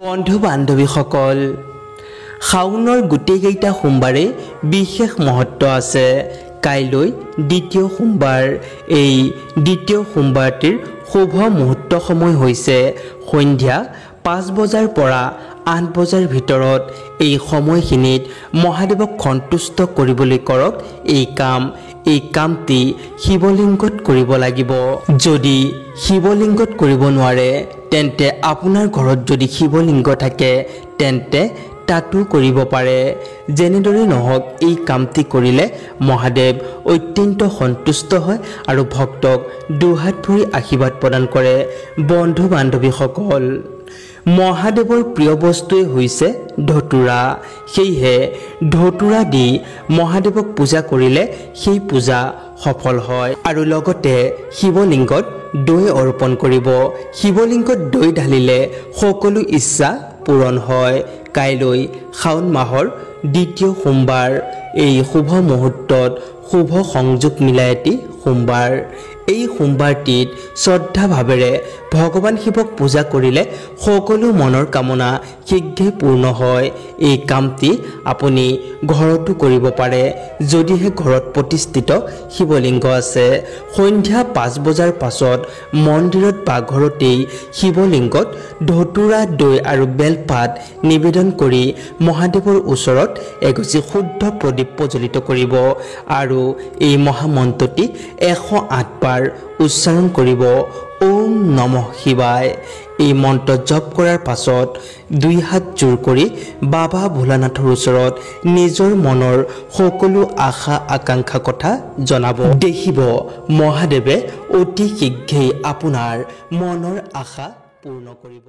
বন্ধু বান্ধৱীসকল, শাওনৰ গোটেইকেইটা সোমবাৰে বিশেষ মহত্ব আছে। কাইলৈ দ্বিতীয় সোমবাৰ। এই দ্বিতীয় সোমবাৰটিৰ শুভ মুহূৰ্ত সময় হৈছে সন্ধ্যা 5 বজাৰ পৰা 8 বজাৰ ভিতৰত। এই সময়খিনিত মহাদেৱক সন্তুষ্ট কৰিবলৈ কৰক এই কামটি শিৱলিংগত কৰিব লাগিব। যদি শিৱলিংগত কৰিব নোৱাৰে তেন্তে আপোনাৰ ঘৰত যদি শিৱলিংগ থাকে তেন্তে তাতো কৰিব পাৰে। যেনেদৰে নহওক এই কামটি কৰিলে মহাদেৱ অত্যন্ত সন্তুষ্ট হয় আৰু ভক্তক দুহাত ভৰি আশীৰ্বাদ প্ৰদান কৰে। বন্ধু বান্ধৱীসকল, মহাদেৱৰ প্ৰিয় বস্তুৱেই হৈছে ধতুৰা। সেয়েহে ধতুৰা দি মহাদেৱক পূজা কৰিলে সেই পূজা সফল হয়। আৰু লগতে শিৱলিংগত দৈ অৰ্পণ কৰিব। শিৱলিংগত দৈ ঢালিলে সকলো ইচ্ছা পূৰণ হয়। কাইলৈ শাওণ মাহৰ দ্বিতীয় সোমবাৰ। এই শুভ মুহূৰ্তত শুভ সংযোগ মিলাই এটি সোমবাৰ। এই সোমবাৰটিত শ্ৰদ্ধা ভাৱেৰে ভগৱান শিৱক পূজা কৰিলে সকলো মনৰ কামনা শীঘ্ৰে পূৰ্ণ হয়। এই কামটি আপুনি ঘৰতো কৰিব পাৰে যদিহে ঘৰত প্ৰতিষ্ঠিত শিৱলিংগ আছে। সন্ধ্যা 5 বজাৰ পাছত মন্দিৰত বা ঘৰতেই শিৱলিংগত ধতুৰা, দৈ আৰু বেলপাত নিবেদন কৰি মহাদেৱৰ ওচৰত এগছি শুদ্ধ প্ৰদীপ প্ৰজ্বলিত কৰিব আৰু এই মহামন্ত্ৰটি 108 বাৰ উচ্চাৰণ কৰিব। ওম নমঃ শিৱায়। এই মন্ত্ৰ জপ কৰাৰ পাছত 2 হাত জোৰ কৰি বাবা ভোলানাথৰ ওচৰত নিজৰ মনৰ সকলো আশা আকাংক্ষা কথা জনাব। দেখিব মহাদেৱে অতি শীঘ্ৰেই আপোনাৰ মনৰ আশা পূৰ্ণ কৰিব।